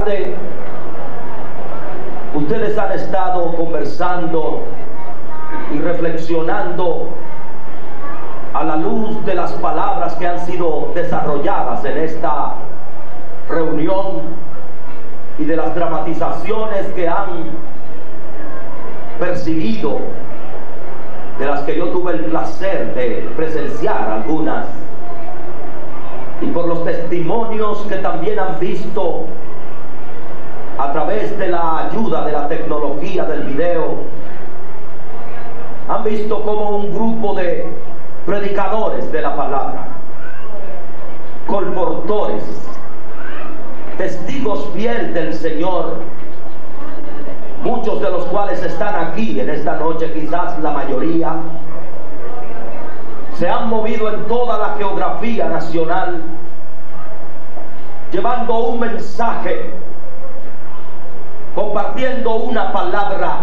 tarde ustedes han estado conversando y reflexionando a la luz de las palabras que han sido desarrolladas en esta reunión y de las dramatizaciones que han percibido, de las que yo tuve el placer de presenciar algunas, y por los testimonios que también han visto a través de la ayuda de la tecnología del video. Han visto como un grupo de predicadores de la palabra, colportores, testigos fieles del Señor, muchos de los cuales están aquí en esta noche, quizás la mayoría, se han movido en toda la geografía nacional, llevando un mensaje, compartiendo una palabra,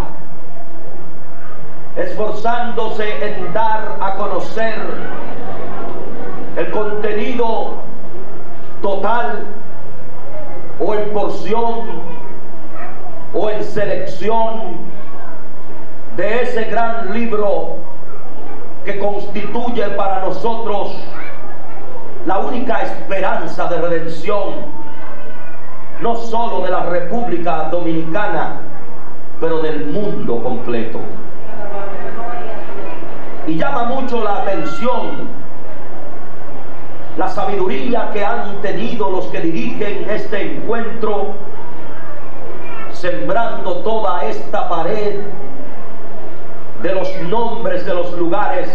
esforzándose en dar a conocer el contenido total o en porción o en selección de ese gran libro que constituye para nosotros la única esperanza de redención, no solo de la República Dominicana, pero del mundo completo. Y llama mucho la atención la sabiduría que han tenido los que dirigen este encuentro, sembrando toda esta pared de los nombres de los lugares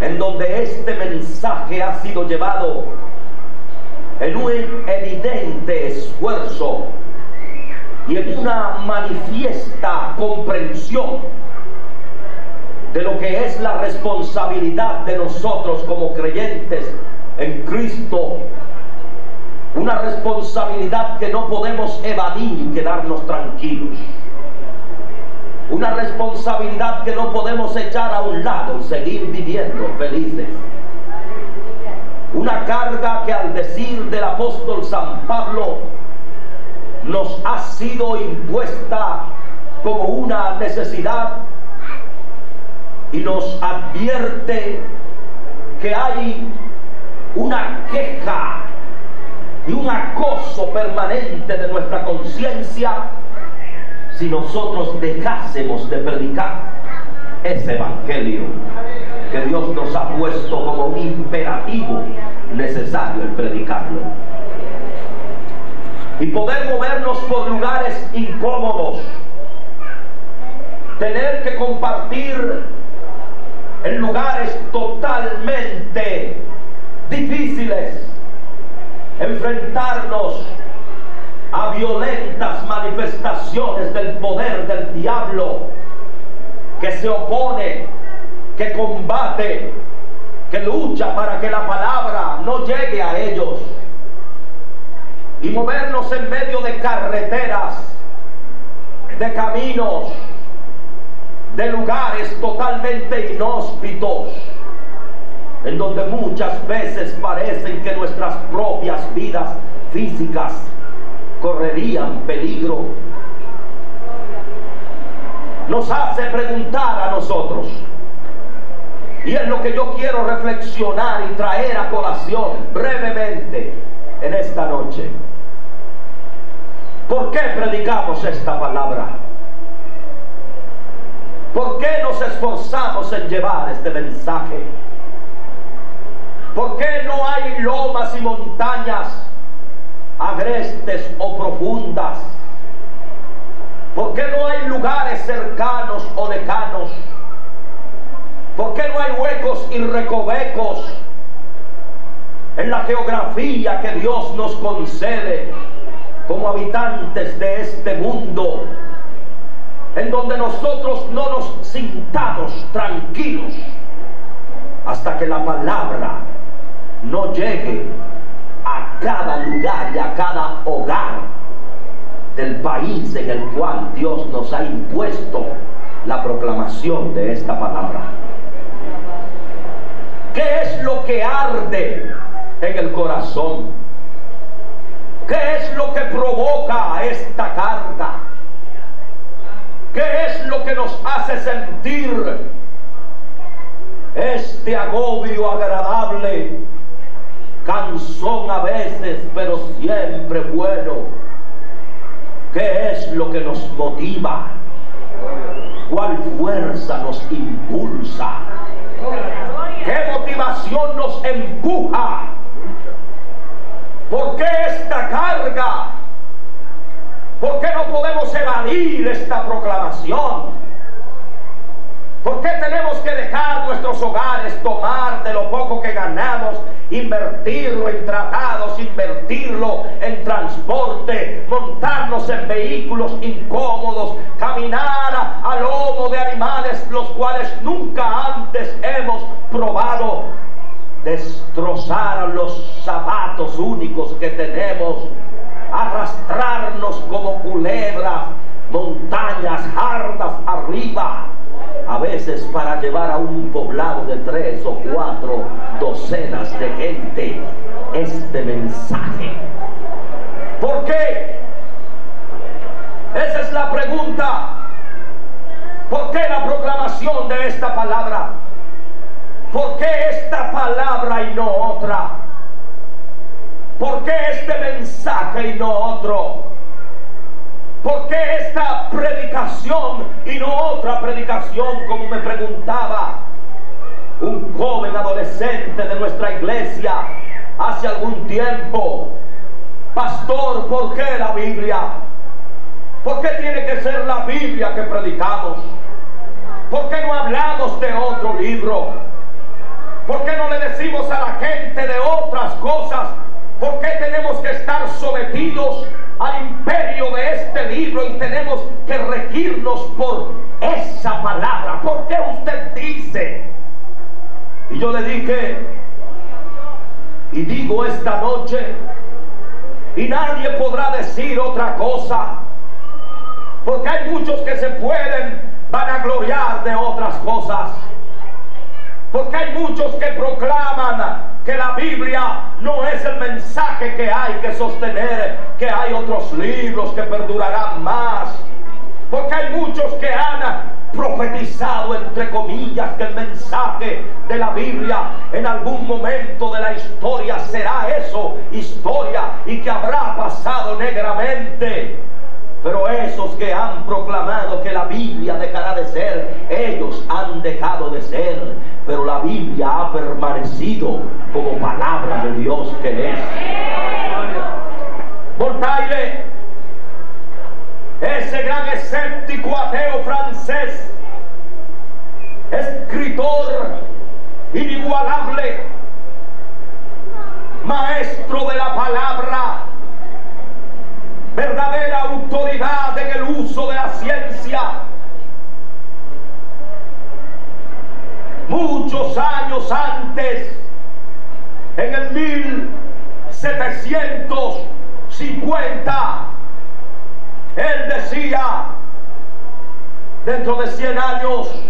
en donde este mensaje ha sido llevado, en un evidente esfuerzo y en una manifiesta comprensión de lo que es la responsabilidad de nosotros como creyentes en Cristo, una responsabilidad que no podemos evadir y quedarnos tranquilos, una responsabilidad que no podemos echar a un lado y seguir viviendo felices, una carga que, al decir del apóstol San Pablo, nos ha sido impuesta como una necesidad, y nos advierte que hay una queja y un acoso permanente de nuestra conciencia si nosotros dejásemos de predicar ese evangelio que Dios nos ha puesto como un imperativo necesario el predicarlo, y poder movernos por lugares incómodos, tener que compartir en lugares totalmente difíciles, enfrentarnos a violentas manifestaciones del poder del diablo que se opone, que combate, que lucha para que la palabra no llegue a ellos, y movernos en medio de carreteras, de caminos, de lugares totalmente inhóspitos, en donde muchas veces parecen que nuestras propias vidas físicas correrían peligro. Nos hace preguntar a nosotros, y es lo que yo quiero reflexionar y traer a colación brevemente en esta noche. ¿Por qué predicamos esta palabra? ¿Por qué nos esforzamos en llevar este mensaje? ¿Por qué no hay lomas y montañas agrestes o profundas? ¿Por qué no hay lugares cercanos o lejanos? ¿Por qué no hay huecos y recovecos en la geografía que Dios nos concede como habitantes de este mundo, en donde nosotros no nos sintamos tranquilos hasta que la palabra no llegue a cada lugar y a cada hogar del país en el cual Dios nos ha impuesto la proclamación de esta palabra? ¿Qué es lo que arde en el corazón? ¿Qué es lo que provoca hace sentir este agobio agradable, cansón a veces, pero siempre bueno. ¿Qué es lo que nos motiva? ¿Cuál fuerza nos impulsa? ¿Qué motivación nos empuja? ¿Por qué esta carga? ¿Por qué no podemos evadir esta proclamación? ¿Por qué tenemos que dejar nuestros hogares, tomar de lo poco que ganamos, invertirlo en tratados, invertirlo en transporte, montarnos en vehículos incómodos, caminar a lomo de animales los cuales nunca antes hemos probado, destrozar los zapatos únicos que tenemos, arrastrarnos como culebras, montañas hardas arriba, a veces para llevar a un poblado de 3 o 4 docenas de gente este mensaje? ¿Por qué? Esa es la pregunta. ¿Por qué la proclamación de esta palabra? ¿Por qué esta palabra y no otra? ¿Por qué este mensaje y no otro? ¿Por qué esta predicación y no otra predicación, como me preguntaba un joven adolescente de nuestra iglesia hace algún tiempo? Pastor, ¿por qué la Biblia? ¿Por qué tiene que ser la Biblia que predicamos? ¿Por qué no hablamos de otro libro? ¿Por qué no le decimos a la gente de otras cosas? ¿Por qué tenemos que estar sometidos al imperio de este libro y tenemos que regirnos por esa palabra? ¿Por qué usted dice? Y yo le dije, y digo esta noche, y nadie podrá decir otra cosa, porque hay muchos que se pueden vanagloriar de otras cosas, porque hay muchos que proclaman que la Biblia no es el mensaje que hay que sostener, que hay otros libros que perdurarán más, porque hay muchos que han profetizado, entre comillas, que el mensaje de la Biblia en algún momento de la historia será eso, historia, y que habrá pasado negramente. Pero esos que han proclamado que la Biblia dejará de ser, ellos han dejado de ser, pero la Biblia ha permanecido como palabra de Dios que es. Voltaire, ese gran escéptico ateo francés, escritor inigualable, maestro de la palabra, verdadera autoridad en el uso de la ciencia, muchos años antes, en el 1750, él decía, dentro de 100 años,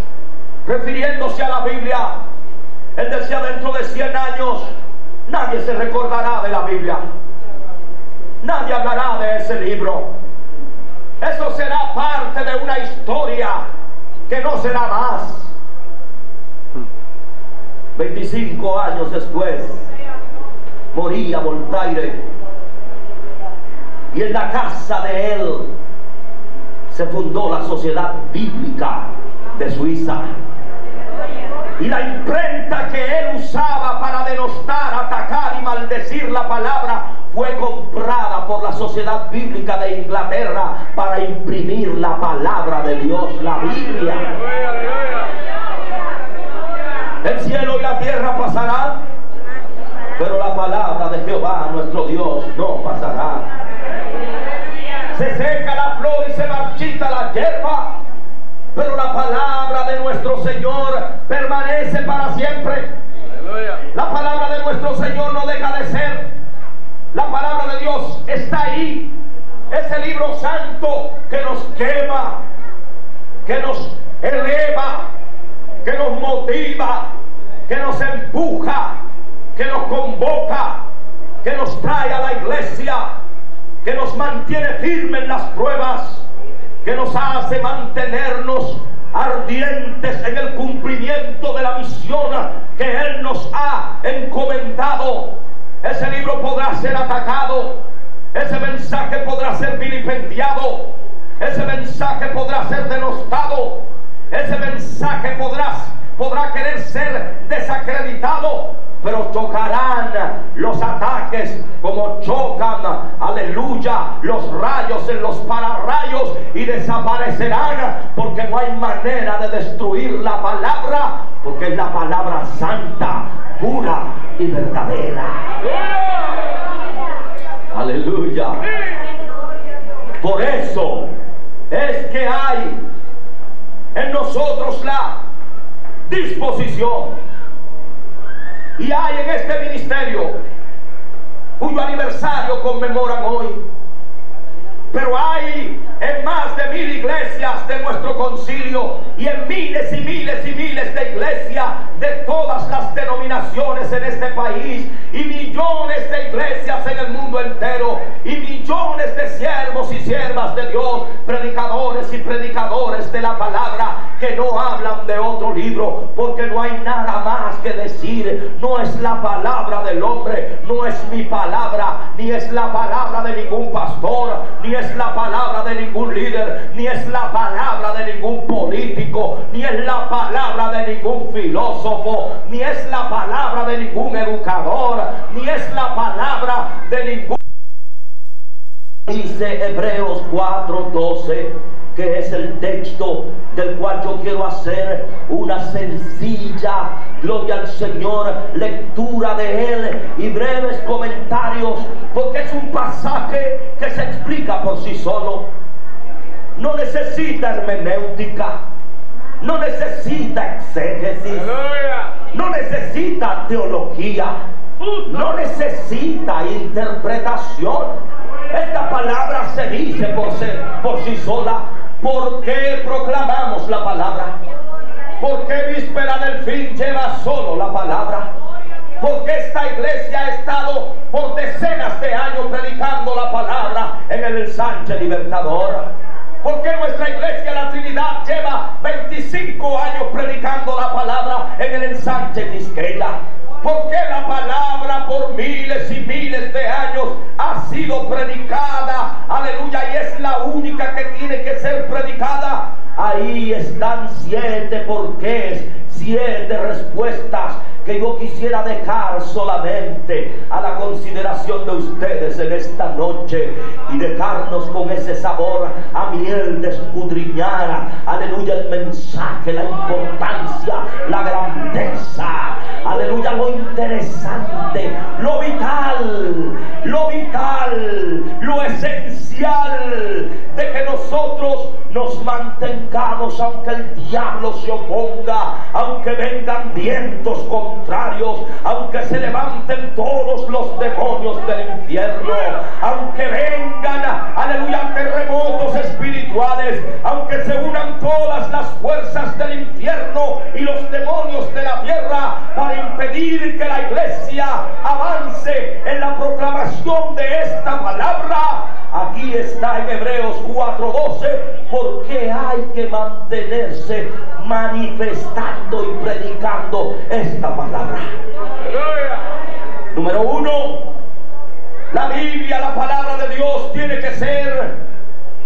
refiriéndose a la Biblia, él decía, dentro de 100 años nadie se recordará de la Biblia, nadie hablará de ese libro, eso será parte de una historia que no será más. 25 años después moría Voltaire, y en la casa de él se fundó la Sociedad Bíblica de Suiza, y la imprenta que él usaba para denostar, atacar y maldecir la palabra fue comprada por la Sociedad Bíblica de Inglaterra para imprimir la palabra de Dios, la Biblia. El cielo y la tierra pasarán, pero la palabra de Jehová nuestro Dios no pasará. Se seca la flor y se marchita la hierba, pero la palabra de nuestro Señor permanece para siempre. La palabra de nuestro Señor no deja de ser. La palabra de Dios está ahí. Ese libro santo que nos quema, que nos eleva, que nos motiva, que nos empuja, que nos convoca, que nos trae a la iglesia, que nos mantiene firmes en las pruebas, que nos hace mantenernos ardientes en el cumplimiento de la misión que Él nos ha encomendado. Ese libro podrá ser atacado, ese mensaje podrá ser vilipendiado, ese mensaje podrá ser denostado, ese mensaje podrá querer ser desacreditado, pero chocarán los ataques como chocan, aleluya, los rayos en los pararrayos, y desaparecerán, porque no hay manera de destruir la palabra, porque es la palabra santa, pura y verdadera. Aleluya. Por eso es que hay en nosotros la disposición, y hay en este ministerio, cuyo aniversario conmemoran hoy, pero hay en más de 1000 iglesias de nuestro concilio, y en miles y miles y miles de iglesias de todas las denominaciones en este país, y millones de iglesias en el mundo entero, y millones de siervos y siervas de Dios, predicadores y predicadores de la palabra, que no hablan de otro libro, porque no hay nada más que decir. No es la palabra del hombre, no es mi palabra, ni es la palabra de ningún pastor, ni es la palabra de ningún líder, ni es la palabra de ningún político, ni es la palabra de ningún filósofo, ni es la palabra de ningún educador, ni es la palabra de ningún... Dice Hebreos 4:12, que es el texto del cual yo quiero hacer una sencilla, gloria al Señor, lectura de él y breves comentarios, porque es un pasaje que se explica por sí solo. No necesita hermenéutica, no necesita exégesis, no necesita teología, no necesita interpretación. Esta palabra se dice por sí sola. ¿Por qué proclamamos la palabra? ¿Por qué víspera del fin lleva solo la palabra? Porque esta iglesia ha estado por decenas de años predicando la palabra en el ensanche Libertador. Porque nuestra iglesia, la Trinidad, lleva 25 años predicando la palabra en el ensanche Quisqueya. Porque la palabra por miles y miles de años ha sido predicada, aleluya, y es la única que tiene que ser predicada. Ahí están 7 porqués, 7 respuestas que yo quisiera dejar solamente a la consideración de ustedes en esta noche, y dejarnos con ese sabor a miel de escudriñar, aleluya, el mensaje, la importancia, la grandeza, aleluya, lo interesante, lo vital, lo esencial de que nosotros nos mantengamos, aunque el diablo se oponga, aunque vengan vientos contrarios, aunque se levanten todos los demonios del infierno, aunque vengan, aleluya, terremotos espirituales, aunque se unan todas las fuerzas del infierno y los demonios de la tierra para impedir que la iglesia avance en la proclamación de esta palabra. Aquí está en Hebreos 4:12, porque hay que mantenerse manifestando y predicando esta palabra. Número 1, la Biblia, la palabra de Dios, tiene que ser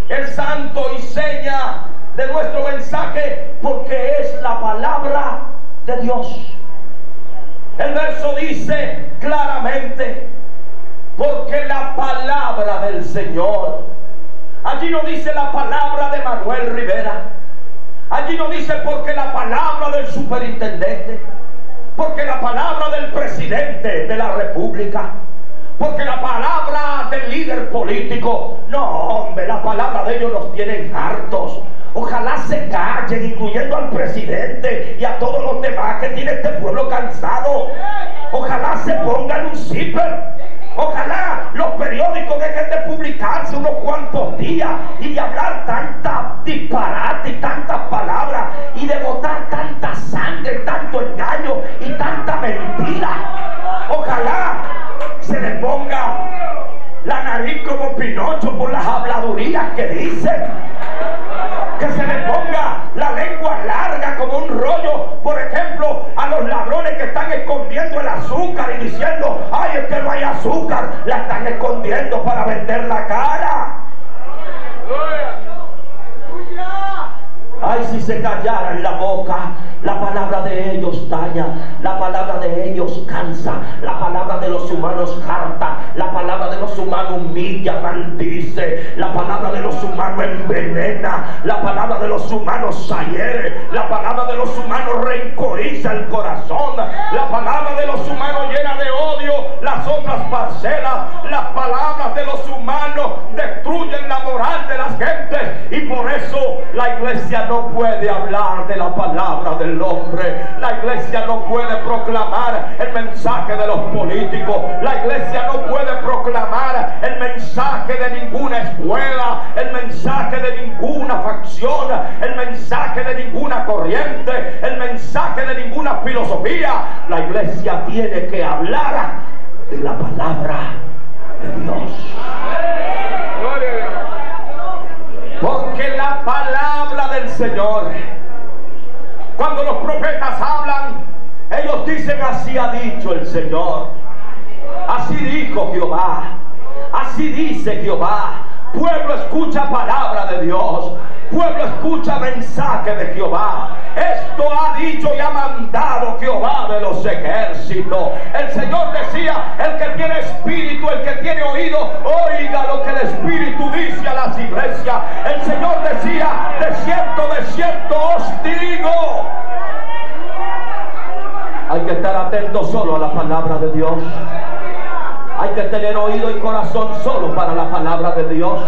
el santo y seña de nuestro mensaje, porque es la palabra de Dios. El verso dice claramente, porque la palabra del Señor. Allí no dice la palabra de Manuel Rivera, allí no dice porque la palabra del superintendente, porque la palabra del presidente de la república, porque la palabra del líder político. No, hombre, la palabra de ellos nos tienen hartos. Ojalá se callen, incluyendo al presidente y a todos los demás que tiene este pueblo cansado. Ojalá se pongan un zipper. Ojalá los periódicos dejen de publicarse unos cuantos días y de hablar tanta disparate y tantas palabras y de botar tanta sangre, tanto engaño y tanta mentira. Ojalá se le ponga la nariz como Pinocho por las habladurías que dicen. Que se le ponga la lengua larga como un rollo. Por ejemplo, a los ladrones que están escondiendo el azúcar y diciendo, ay, es que no hay azúcar, la están escondiendo para vender la cara. Ay, si se callaran la boca, la palabra de ellos daña, la palabra de ellos cansa, la palabra de los humanos harta, la palabra de los humanos humilla, maldice, la palabra de los humanos envenena, la palabra de los humanos hiere, la palabra de los humanos rencoriza el corazón, la palabra de los humanos llena de odio las otras parcelas, las palabras de los humanos destruyen la moral de las gentes, y por eso la iglesia no puede hablar de la palabra del hombre. La iglesia no puede proclamar el mensaje de los políticos. La iglesia no puede proclamar el mensaje de ninguna escuela, el mensaje de ninguna facción, el mensaje de ninguna corriente, el mensaje de ninguna filosofía. La iglesia tiene que hablar de la palabra de Dios. Porque la palabra del Señor, cuando los profetas hablan, ellos dicen, así ha dicho el Señor, así dijo Jehová, así dice Jehová. Pueblo, escucha palabra de Dios. Pueblo, escucha mensaje de Jehová. Esto ha dicho y ha mandado Jehová de los ejércitos. El Señor decía, el que tiene espíritu, el que tiene oído, oiga lo que el Espíritu dice a las iglesias. El Señor decía, de cierto os digo. Hay que estar atento solo a la palabra de Dios. Hay que tener oído y corazón solo para la palabra de Dios.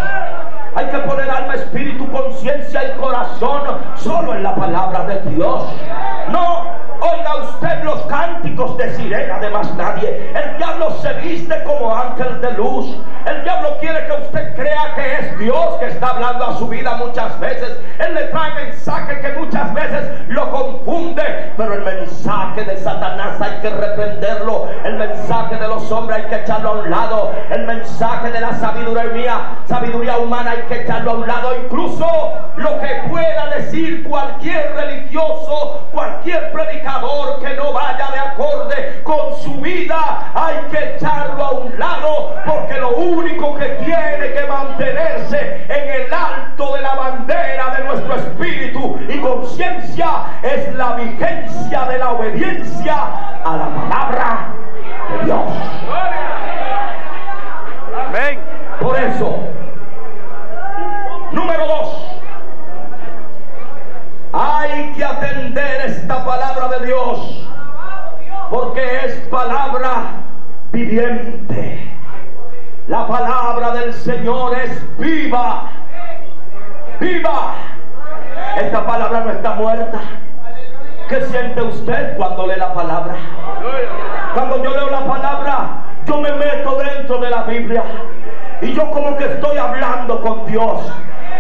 Hay que poner alma, espíritu, conciencia y corazón solo en la palabra de Dios. No oiga usted los cánticos de sirena de más nadie. El diablo se viste como ángel de luz. El diablo quiere que usted crea que es Dios que está hablando a su vida muchas veces. Él le trae mensaje que muchas veces lo confunde. Pero el mensaje de Satanás hay que reprenderlo. El mensaje de los hombres hay que echarlo a un lado. El mensaje de la sabiduría humana hay que echarlo a un lado. Incluso lo que pueda decir cualquier religioso, cualquier predicador que no vaya de acorde con su vida, hay que echarlo a un lado, porque lo único que tiene que mantenerse en el alto de la bandera de nuestro espíritu y conciencia es la vigencia de la obediencia a la palabra de Dios. Amén. Por eso, número 2, hay que atender esta palabra de Dios, porque es palabra viviente. La palabra del Señor es viva. Viva. Esta palabra no está muerta. ¿Qué siente usted cuando lee la palabra? Cuando yo leo la palabra, yo me meto dentro de la Biblia y yo como que estoy hablando con Dios.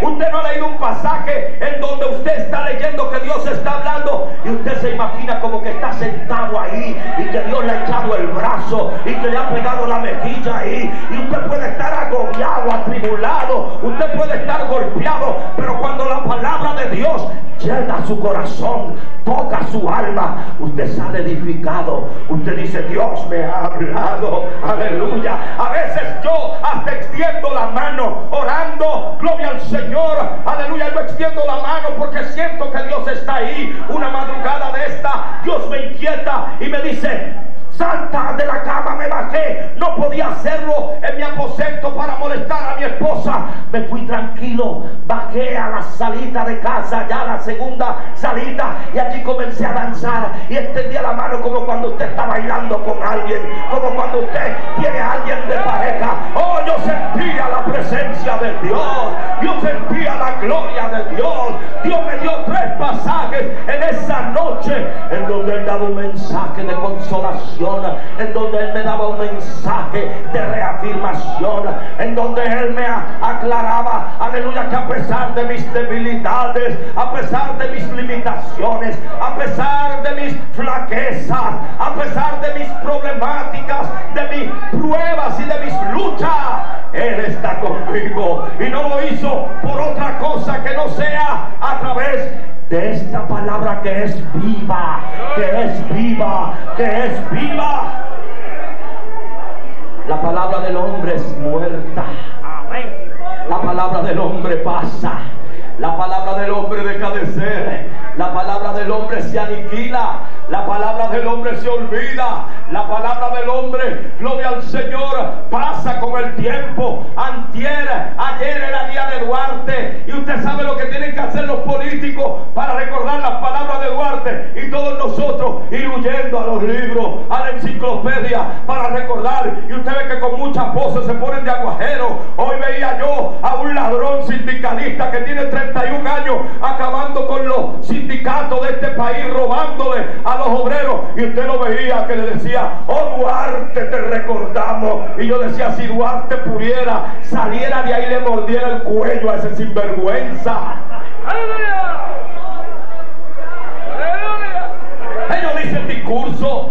Usted no ha leído un pasaje en donde usted está leyendo que Dios está hablando y usted se imagina como que está sentado ahí y que Dios le ha echado el brazo y que le ha pegado la mejilla ahí, y usted puede estar agobiado, atribulado, usted puede estar golpeado, pero cuando la palabra de Dios llega a su corazón, toca su alma, usted sale edificado. Usted dice, Dios me ha hablado, aleluya. A veces yo hasta extiendo la mano orando, gloria al Señor, aleluya. Yo extiendo la mano porque siento que Dios está ahí. Una madrugada de esta, Dios me inquieta y me dice, salta de la cama. Me bajé, no podía hacerlo en mi aposento para molestar a mi esposa. Me fui tranquilo, bajé a la salita de casa, ya la segunda salita, y allí comencé a danzar y extendía la mano como cuando usted está bailando con alguien, como cuando usted tiene a alguien de pareja. Oh, yo sentía la presencia de Dios, yo sentía la gloria de Dios. Dios me dio 3 pasajes en esa noche en donde Él daba un mensaje de consolación, en donde Él me daba un mensaje de reafirmación, en donde Él me aclaraba, aleluya, que a pesar de mis debilidades, a pesar de mis limitaciones, a pesar de mis flaquezas, a pesar de mis problemáticas, de mis pruebas y de mis luchas, Él está conmigo. Y no lo hizo por otra cosa que no sea a través de esta palabra que es viva, que es viva, que es viva. La palabra del hombre es muerta. La palabra del hombre pasa. La palabra del hombre deja de ser. La palabra del hombre se aniquila. La palabra del hombre se olvida. La palabra del hombre, gloria al Señor, pasa con el tiempo. Ayer era día de Duarte, y usted sabe lo que tienen que hacer los políticos para recordar las palabras de Duarte, y todos nosotros ir huyendo a los libros, a la enciclopedia para recordar. Y usted ve que con muchas voces se ponen de aguajero. Hoy veía yo a un ladrón sindicalista que tiene 31 años acabando con los sindicatos de este país, robándole a los obreros, y usted lo veía que le decía: oh Duarte, te recordamos. Y yo decía: si Duarte pudiera, saliera de ahí y le mordiera el cuello a ese sinvergüenza. ¡Aleluya! ¡Aleluya! Ellos dicen discurso,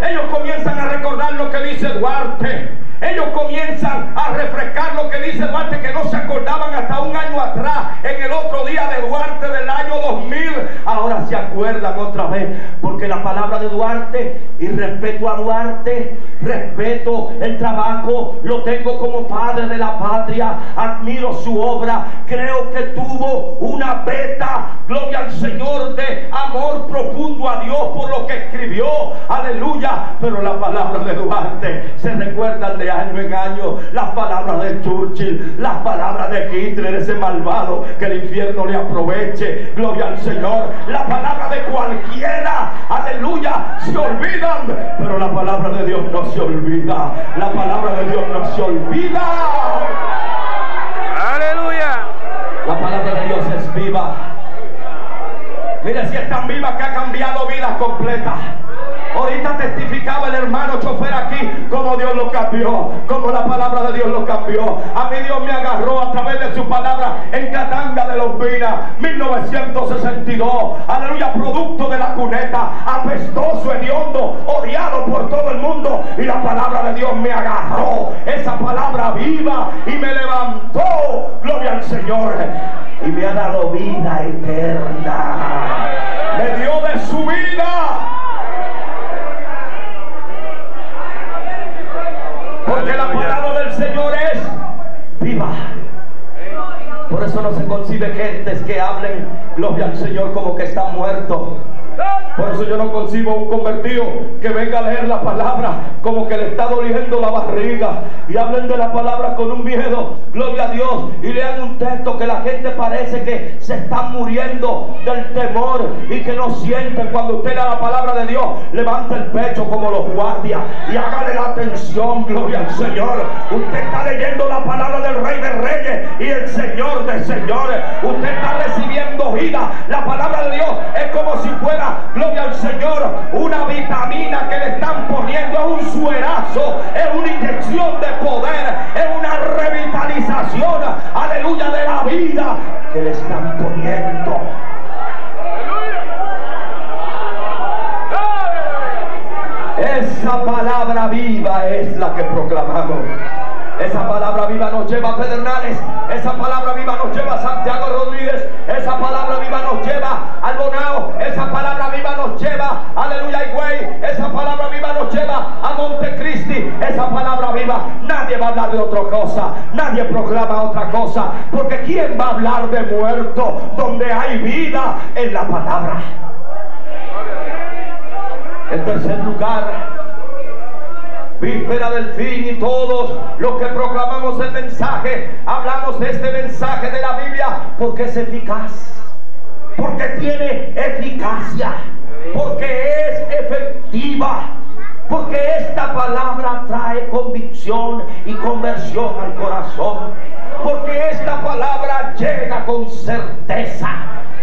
ellos comienzan a recordar lo que dice Duarte. Ellos comienzan a refrescar lo que dice Duarte, que no se acordaban hasta un año atrás, en el otro día de Duarte del año 2000. Ahora se acuerdan otra vez, porque la palabra de Duarte, y respeto a Duarte, respeto el trabajo, lo tengo como padre de la patria, admiro su obra, creo que tuvo una beta, gloria al Señor, de amor profundo a Dios por lo que escribió, aleluya. Pero la palabra de Duarte se recuerdan de año en año, las palabras de Churchill, las palabras de Hitler, ese malvado, que el infierno le aproveche, gloria al Señor. La palabra de cualquiera, aleluya, se olvidan, pero la palabra de Dios no se olvida. La palabra de Dios no se olvida. Aleluya. La palabra de Dios es viva. Mire si es tan viva que ha cambiado vidas completas. Ahorita testificaba el hermano chofer aquí cómo Dios lo cambió, cómo la palabra de Dios lo cambió. A mí Dios me agarró a través de su palabra en Catanga de Lombina, 1962. Aleluya, producto de la cuneta, apestoso, hediondo, odiado por todo el mundo. Y la palabra de Dios me agarró, esa palabra viva, y me levantó, gloria al Señor, y me ha dado vida eterna. Me dio de su vida. Porque la palabra del Señor es viva. Por eso no se concibe gentes que hablen, gloria al Señor, como que están muertos. Por eso yo no concibo un convertido que venga a leer la palabra como que le está doliendo la barriga, y hablen de la palabra con un miedo, gloria a Dios, y lean un texto que la gente parece que se están muriendo del temor y que no sienten. Cuando usted lea la palabra de Dios, levanta el pecho como los guardias y hágale la atención, gloria al Señor. Usted está leyendo la palabra del Rey de Reyes y el Señor de Señores. Usted está recibiendo vida. La palabra de Dios es como si fuera, gloria al Señor, una vitamina que le están poniendo, es un suerazo, es una inyección de poder, es una revitalización, aleluya, de la vida que le están poniendo. Esa palabra viva es la que proclamamos. Esa palabra viva nos lleva a Pedernales. Esa palabra viva nos lleva a Santiago Rodríguez. Esa palabra viva nos lleva al Bonao. Esa palabra viva nos lleva, aleluya, a Higüey. Esa palabra viva nos lleva a Montecristi. Esa palabra viva, nadie va a hablar de otra cosa, nadie proclama otra cosa, porque ¿quién va a hablar de muerto donde hay vida en la palabra? En tercer lugar, víspera del fin, y todos los que proclamamos el mensaje, hablamos de este mensaje de la Biblia porque es eficaz, porque tiene eficacia, porque es efectiva, porque esta palabra trae convicción y conversión al corazón, porque esta palabra llega con certeza,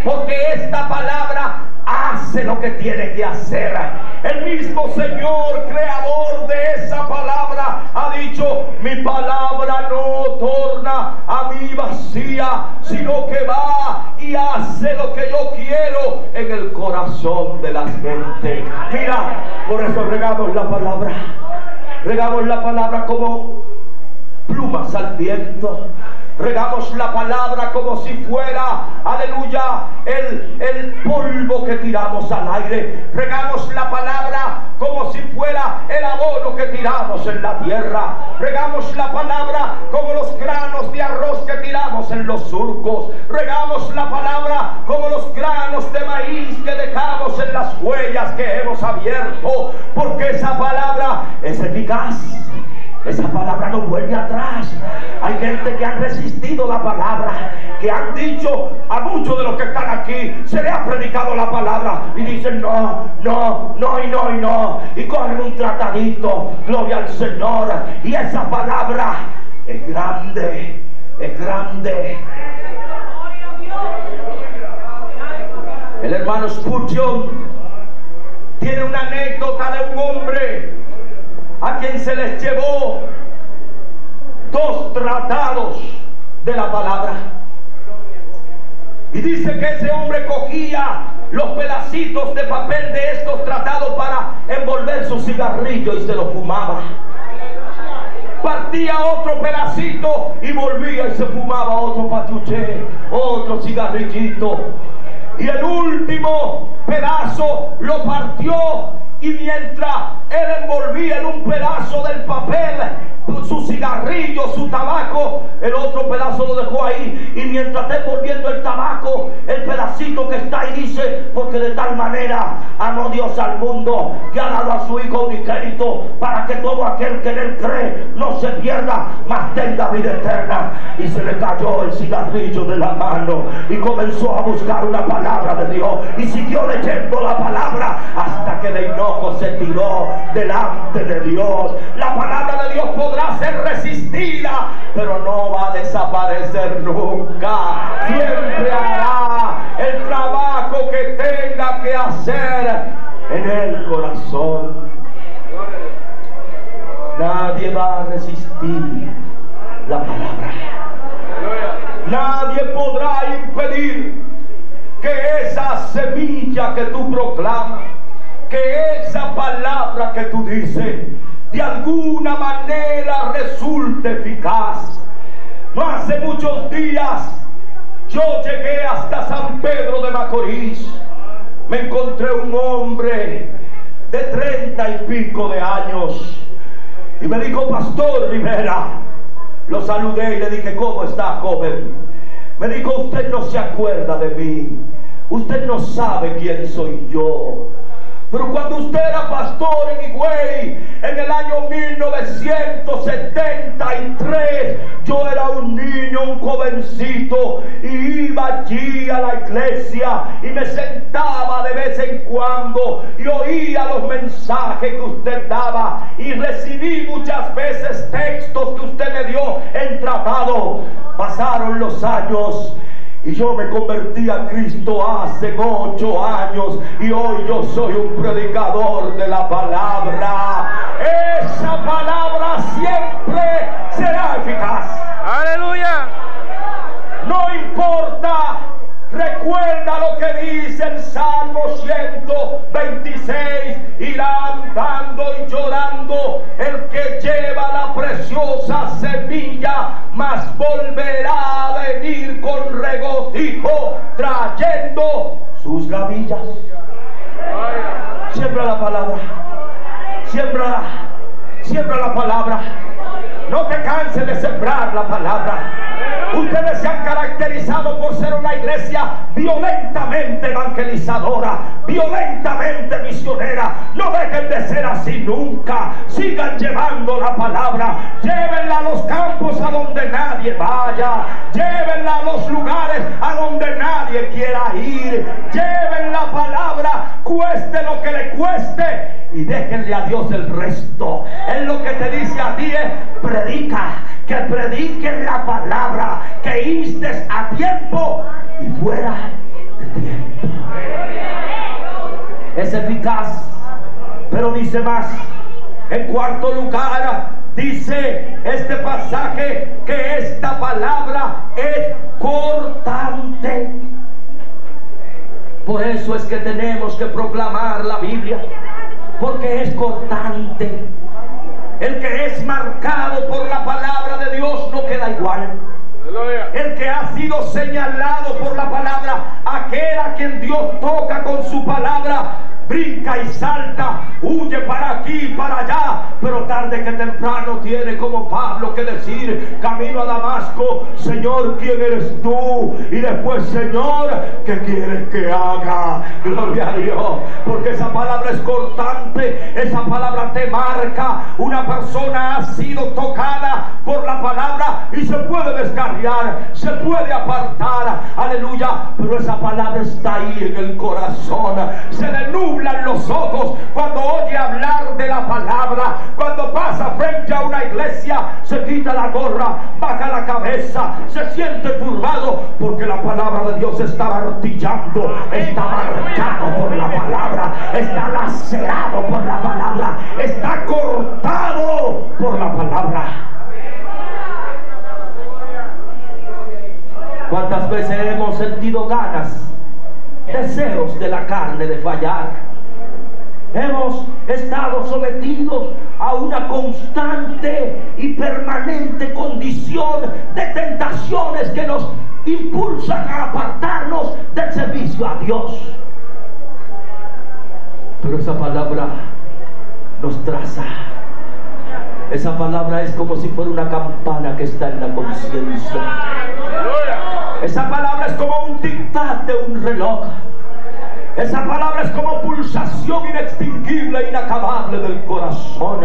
porque esta palabra hace lo que tiene que hacer. El mismo Señor, creador de esa palabra, ha dicho: mi palabra no torna a mí vacía, sino que va y hace lo que yo quiero en el corazón de la gente. Mira, por eso regamos la palabra como plumas al viento. Regamos la palabra como si fuera, aleluya, el polvo que tiramos al aire. Regamos la palabra como si fuera el abono que tiramos en la tierra. Regamos la palabra como los granos de arroz que tiramos en los surcos. Regamos la palabra como los granos de maíz que dejamos en las huellas que hemos abierto. Porque esa palabra es eficaz. Esa palabra no vuelve atrás. Hay gente que han resistido la palabra, que han dicho a muchos de los que están aquí, se le ha predicado la palabra y dicen no, no, no y no y no, y cogen un tratadito, gloria al Señor. Y esa palabra es grande, es grande. El hermano Spurgeon tiene una anécdota de un hombre a quien se les llevó 2 tratados de la palabra. Y dice que ese hombre cogía los pedacitos de papel de estos tratados para envolver su cigarrillo y se lo fumaba. Partía otro pedacito y volvía y se fumaba otro pachuché, otro cigarrillito. Y el último pedazo lo partió, y mientras él envolvía en un pedazo del papel su cigarrillo, su tabaco, el otro pedazo lo dejó ahí. Y mientras está envolviendo el tabaco, el pedacito que está ahí dice: porque de tal manera amó Dios al mundo, que ha dado a su Hijo unigénito, para que todo aquel que en él cree no se pierda, mas tenga vida eterna. Y se le cayó el cigarrillo de la mano y comenzó a buscar una palabra de Dios, y siguió leyendo la palabra hasta que de hinojo se tiró delante de Dios. La palabra de Dios podrá ser resistida, pero no va a desaparecer nunca. Siempre hará el trabajo que tenga que hacer en el corazón. Nadie va a resistir la palabra. Nadie podrá impedir que esa semilla que tú proclamas, que esa palabra que tú dices, de alguna manera resulte eficaz. No hace muchos días yo llegué hasta San Pedro de Macorís. Me encontré un hombre de 30 y pico de años y me dijo: Pastor Rivera. Lo saludé y le dije: ¿cómo está, joven? Me dijo: usted no se acuerda de mí, usted no sabe quién soy yo. Pero cuando usted era pastor en Higüey, en el año 1973, yo era un niño, un jovencito, y iba allí a la iglesia y me sentaba de vez en cuando y oía los mensajes que usted daba, y recibí muchas veces textos que usted me dio en tratado. Pasaron los años y yo me convertí a Cristo hace 8 años, y hoy yo soy un predicador de la palabra. Esa palabra siempre será eficaz. ¡Aleluya! No importa. Recuerda lo que dice el Salmo 126: irá andando y llorando el que lleva la preciosa semilla, mas volverá a venir con regocijo trayendo sus gavillas. Siembra la palabra, siembra la palabra. No te canses de sembrar la palabra. Ustedes se han caracterizado por ser una iglesia violentamente evangelizadora, violentamente misionera. No dejen de ser así nunca. Sigan llevando la palabra. Llévenla a los campos a donde nadie vaya. Llévenla a los lugares a donde nadie quiera ir. Lleven la palabra, cueste lo que le cueste, y déjenle a Dios el resto. Él lo que te dice a ti es: predica, que prediquen la palabra, que instes a tiempo y fuera de tiempo. Es eficaz, pero dice más. En cuarto lugar, dice este pasaje que esta palabra es cortante. Por eso es que tenemos que proclamar la Biblia, porque es cortante. El que es marcado por la palabra de Dios no queda igual. El que ha sido señalado por la palabra, aquel a quien Dios toca con su palabra, brinca y salta, huye para aquí y para allá, pero tarde que temprano tiene como Pablo que decir, camino a Damasco, Señor, ¿quién eres tú? Y después, Señor, ¿qué quieres que haga? Gloria a Dios, porque esa palabra es cortante, esa palabra te marca. Una persona ha sido tocada por la palabra y se puede descarriar, se puede apartar, aleluya, pero esa palabra está ahí en el corazón. Se le nublan los ojos cuando oye hablar de la palabra. Cuando pasa frente a una iglesia, se quita la gorra, baja la cabeza, se siente turbado, porque la palabra de Dios está martillando, está marcado por la palabra, está lacerado por la palabra, está cortado por la palabra. ¿Cuántas veces hemos sentido ganas, deseos de la carne de fallar? Hemos estado sometidos a una constante y permanente condición de tentaciones que nos impulsan a apartarnos del servicio a Dios. Pero esa palabra nos traza. Esa palabra es como si fuera una campana que está en la conciencia. Esa palabra es como un tic-tac de un reloj. Esa palabra es como pulsación inextinguible, inacabable del corazón.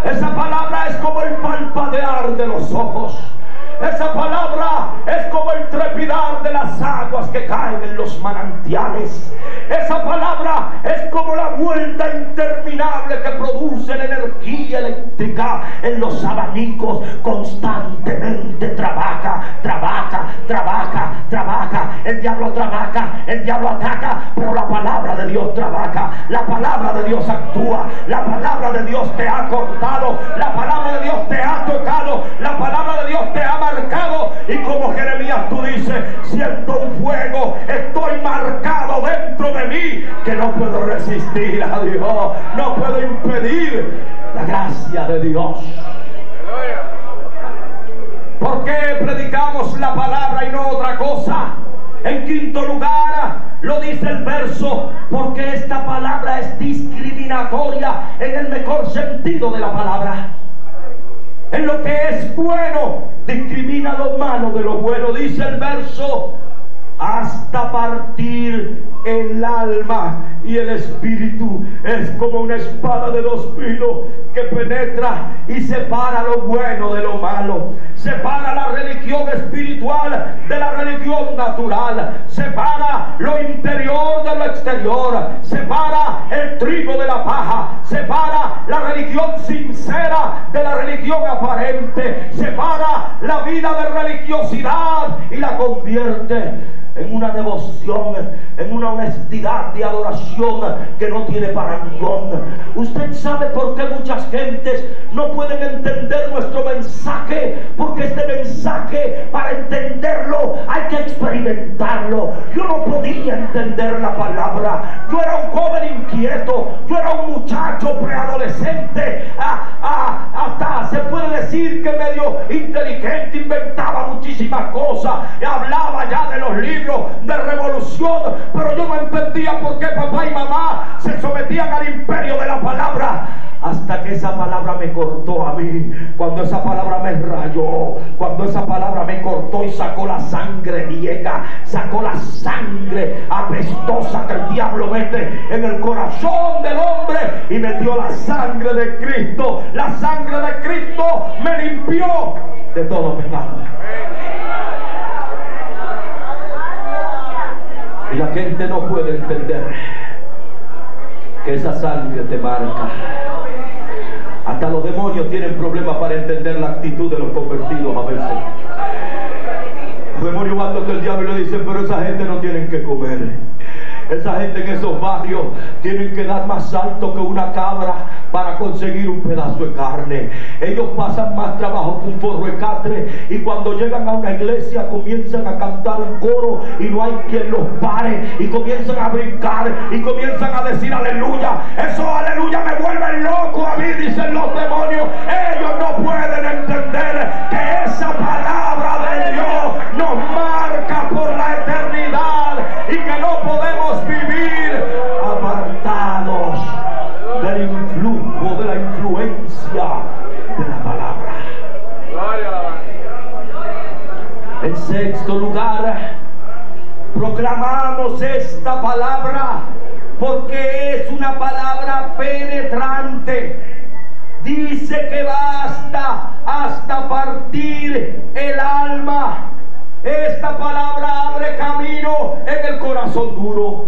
Esa palabra es como el palpadear de los ojos. Esa palabra es como el trepidar de las aguas que caen en los manantiales. Esa palabra es como la vuelta interminable que produce la energía eléctrica en los abanicos. Constantemente trabaja, trabaja, trabaja, trabaja. El diablo trabaja, el diablo ataca, pero la palabra de Dios trabaja. La palabra de Dios actúa. La palabra de Dios te ha cortado. La palabra de Dios te ha tocado. La palabra de Dios te ha marcado. Y como Jeremías tú dices, siento un fuego, estoy marcado dentro de mí, que no puedo resistir a Dios, no puedo impedir la gracia de Dios. ¿Por qué predicamos la palabra y no otra cosa? En quinto lugar, lo dice el verso, porque esta palabra es discriminatoria en el mejor sentido de la palabra. En lo que es bueno, discrimina lo malo de lo bueno, dice el verso, hasta partir el alma y el espíritu. Es como una espada de dos filos que penetra y separa lo bueno de lo malo, separa la religión espiritual de la religión natural, separa lo interior de lo exterior, separa el trigo de la paja, separa la religión sincera de la religión aparente, separa la vida de religiosidad y la convierte en una devoción, en una honestidad de adoración que no tiene parangón. Usted sabe por qué muchas gentes no pueden entender nuestro mensaje, porque este mensaje, para entenderlo hay que experimentarlo. Yo no podía entender la palabra. Yo era un joven inquieto, yo era un muchacho preadolescente, hasta se puede decir que medio inteligente, inventaba muchísimas cosas, hablaba ya de los libros de revolución, pero yo no entendía por qué papá y mamá se sometían al imperio de la palabra, hasta que esa palabra me cortó a mí. Cuando esa palabra me rayó, cuando esa palabra me cortó y sacó la sangre vieja, sacó la sangre apestosa que el diablo mete en el corazón del hombre, y metió la sangre de Cristo. La sangre de Cristo me limpió de todo pecado. Y la gente no puede entender que esa sangre te marca. Hasta los demonios tienen problemas para entender la actitud de los convertidos a veces. Los demonios van donde el diablo y le dicen, pero esa gente no tienen que comer. Esa gente en esos barrios tienen que dar más salto que una cabra para conseguir un pedazo de carne. Ellos pasan más trabajo que un forro de catre, y cuando llegan a una iglesia comienzan a cantar un coro y no hay quien los pare, y comienzan a brincar y comienzan a decir aleluya. Eso aleluya me vuelve loco a mí, dicen los demonios. Ellos no pueden entender que esa palabra del de Dios nos marca por la eternidad y que no podemos vivir apartados del influjo, de la influencia de la palabra. En sexto lugar, proclamamos esta palabra porque es una palabra penetrante. Dice que basta hasta partir el alma. Esta palabra abre camino en el corazón duro.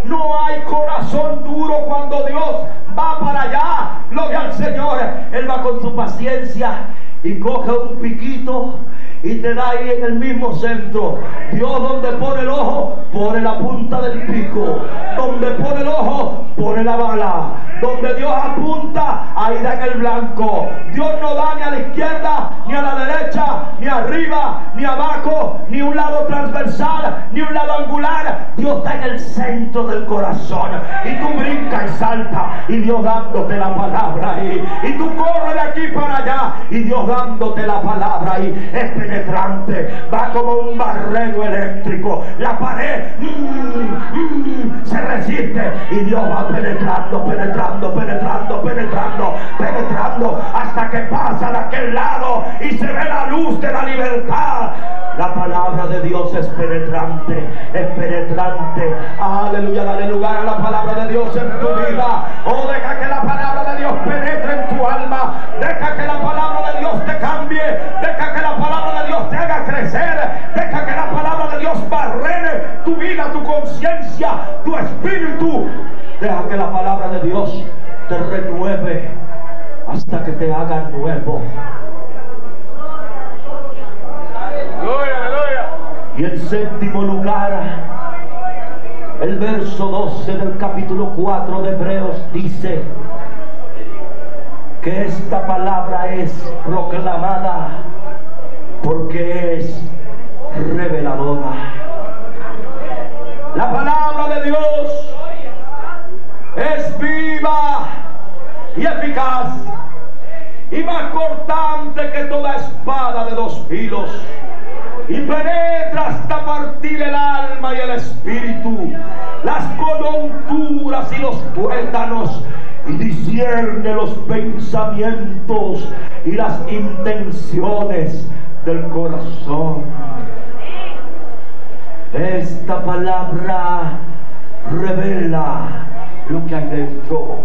No hay corazón duro cuando Dios va para allá. Gloria al Señor. Él va con su paciencia y coge un piquito y te da ahí en el mismo centro. Dios donde pone el ojo, pone la punta del pico. Donde pone el ojo, pone la bala. Donde Dios apunta, ahí da en el blanco. Dios no da ni a la izquierda, ni a la derecha, ni arriba, ni abajo, ni un lado transversal, ni un lado angular. Dios está en el centro del corazón. Y tú brincas y saltas, y Dios dándote la palabra ahí. Y tú corres de aquí para allá, y Dios dándote la palabra ahí. Es penetrante, va como un barreno eléctrico. La pared se resiste, y Dios va penetrando, penetrando hasta que pasa de aquel lado y se ve la luz de la libertad. La palabra de Dios es penetrante, aleluya. Dale lugar a la palabra de Dios en tu vida. Oh, deja que la palabra de Dios penetre en tu alma. Deja que la palabra de Dios te cambie. Deja que la palabra de Dios te haga crecer. Deja que la palabra de Dios barrene tu vida, tu conciencia, tu espíritu. Deja que la palabra de Dios te renueve hasta que te haga nuevo. Y en séptimo lugar, el verso 12 del capítulo 4 de Hebreos dice que esta palabra es proclamada porque es reveladora. La palabra de Dios es viva y eficaz y más cortante que toda espada de dos filos, y penetra hasta partir el alma y el espíritu, las coyunturas y los tuétanos, y discierne los pensamientos y las intenciones del corazón. Esta palabra revela lo que hay dentro.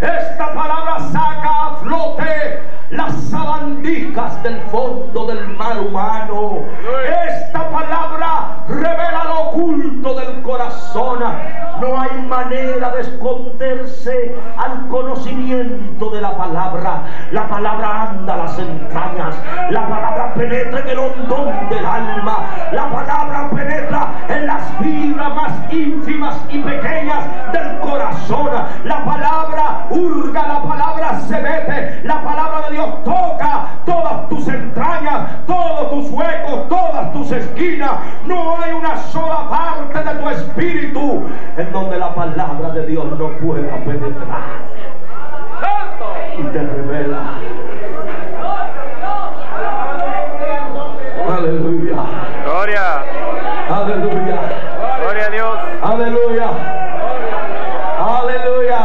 Esta palabra saca a flote las sabandijas del fondo del mar humano. Esta palabra revela lo oculto del corazón. No hay manera de esconderse al conocimiento de la palabra. La palabra anda a las entrañas. La palabra penetra en el hondón del alma. La palabra penetra en las fibras más ínfimas y pequeñas del corazón. La palabra hurga, la palabra se mete. La palabra de Dios toca todas tus entrañas, todos tus huecos, todas tus esquinas. No hay una sola parte de tu espíritu en donde la palabra de Dios no pueda penetrar y te revela. Aleluya. Gloria. Aleluya. Gloria a Dios. Aleluya. Aleluya.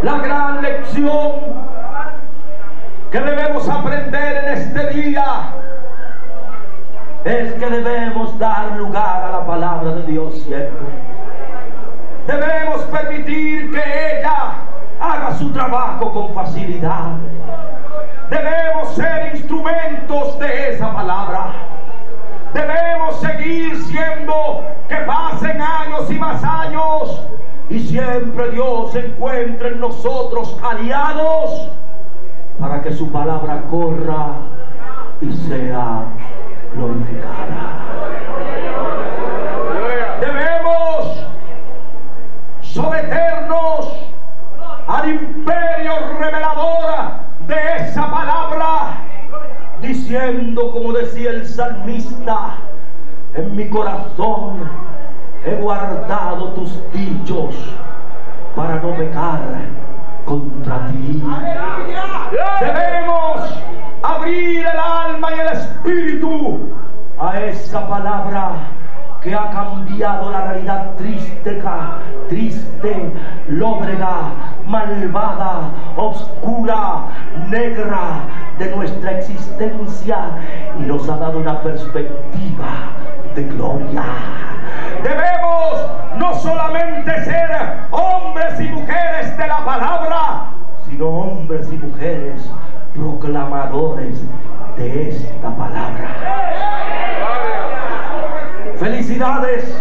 La gran lección que debemos aprender en este día es que debemos dar lugar a la palabra de Dios siempre. Debemos permitir que ella haga su trabajo con facilidad. Debemos ser instrumentos de esa palabra. Debemos seguir siendo, que pasen años y más años, y siempre Dios encuentre en nosotros aliados para que su palabra corra y sea glorificada. Debemos someternos al imperio revelador de esa palabra, diciendo, como decía el salmista: en mi corazón he guardado tus dichos para no pecar contra ti. Debemos abrir el alma y el espíritu a esa palabra que ha cambiado la realidad triste, lóbrega, malvada, oscura, negra de nuestra existencia, y nos ha dado una perspectiva de gloria. Debemos no solamente ser hombres y mujeres de la palabra, sino hombres y mujeres proclamadores de esta palabra. Felicidades,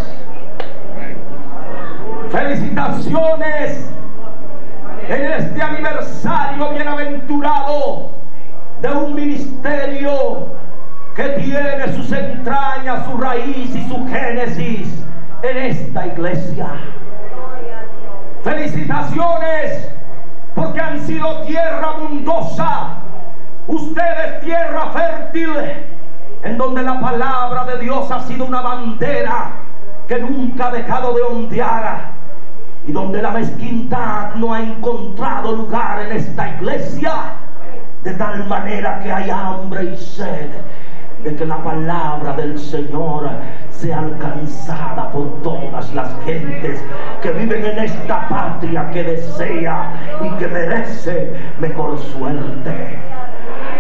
felicitaciones en este aniversario bienaventurado de un ministerio que tiene sus entrañas, su raíz y su génesis en esta iglesia. Felicitaciones porque han sido tierra abundosa, ustedes tierra fértil, en donde la palabra de Dios ha sido una bandera que nunca ha dejado de ondear, y donde la mezquindad no ha encontrado lugar en esta iglesia, de tal manera que hay hambre y sed de que la palabra del Señor sea alcanzada por todas las gentes que viven en esta patria que desea y que merece mejor suerte.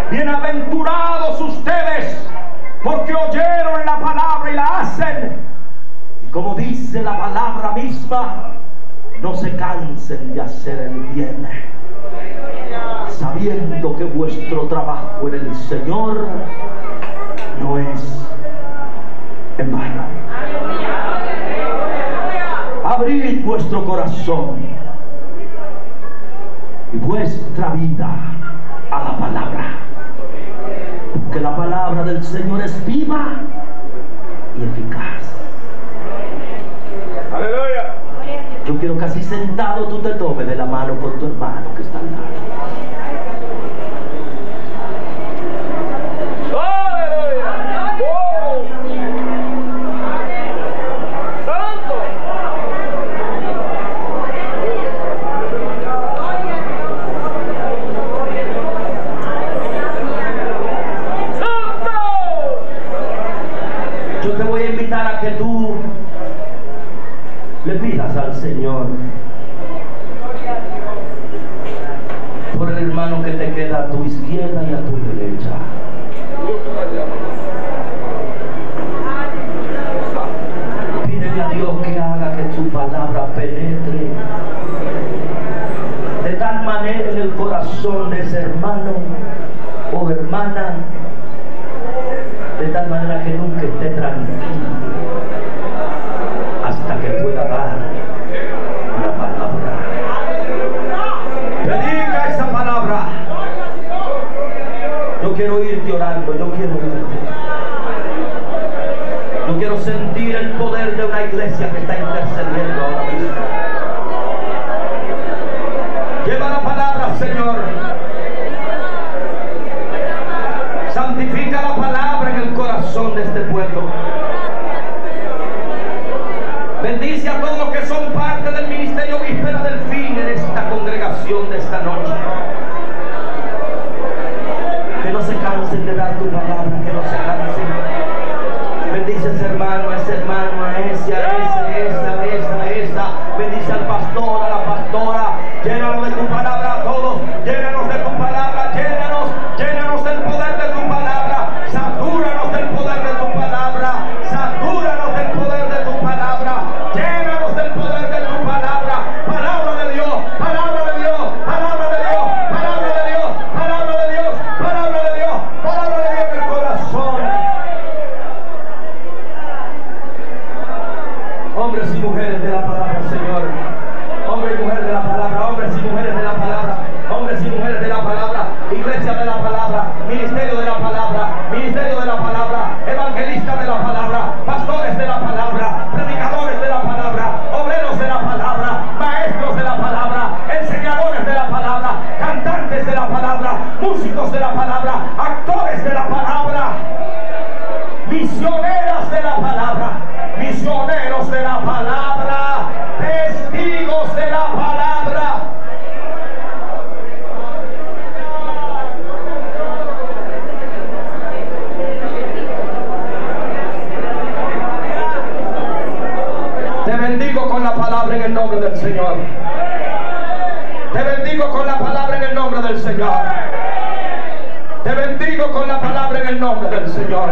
Bienaventurados ustedes, porque oyeron la palabra y la hacen. Y como dice la palabra misma, no se cansen de hacer el bien, sabiendo que vuestro trabajo en el Señor no es en vano. Abrid vuestro corazón y vuestra vida a la palabra, porque la palabra del Señor es viva y eficaz. Aleluya. Yo quiero que así sentado tú te tomes de la mano con tu hermano que está al lado. Yo te voy a invitar a que tú le pidas al Señor por el hermano que te queda a tu izquierda y a tu derecha. Pídele a Dios que haga que tu palabra penetre de tal manera en el corazón de ese hermano o hermana, de tal manera que nunca esté tranquilo hasta que pueda dar la palabra. Predica esa palabra. Yo quiero irte orando, yo quiero irte. Yo quiero sentir el poder de una iglesia que está intercediendo ahora mismo. Lleva la palabra, Señor. Santifica la palabra en el corazón de este pueblo. Bendice a todos los que son parte del ministerio Víspera del Fin en esta congregación de esta noche. Que no se cansen de dar tu palabra, que no se cansen. Bendice a ese hermano, a ese hermano, a ese, a esa. Bendice al pastor, a la pastora. Llénanos de tu palabra a todos. Llénanos de tu palabra, llénanos del poder de tu palabra. Satúranos del poder de tu palabra. Satúranos del poder de tu palabra. Llénanos del poder de tu palabra. Palabra de Dios, palabra de Dios, palabra de Dios, palabra de Dios, palabra de Dios, palabra de Dios, palabra de Dios en el corazón. Hombres y mujeres de la palabra, Señor. Hombres y mujeres de la palabra, hombres y mujeres de la palabra. nombre del Señor. Te bendigo con la palabra en el nombre del Señor. Te bendigo con la palabra en el nombre del Señor.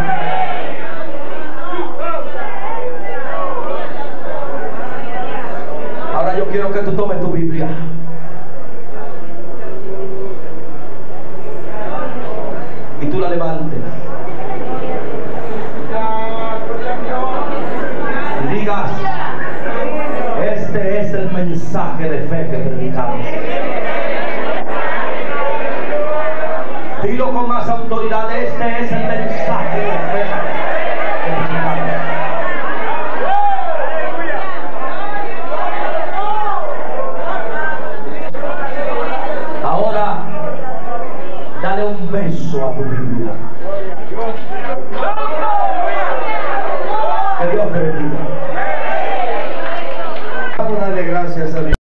Ahora yo quiero que tú tomes tu Biblia. Y tú la levantes. Y digas: este es el mensaje de fe que predicamos. Dilo con más autoridad: este es el mensaje de fe que predicamos. Ahora, dale un beso a tu Biblia. Que Dios te bendiga. Vamos a darle gracias a Dios.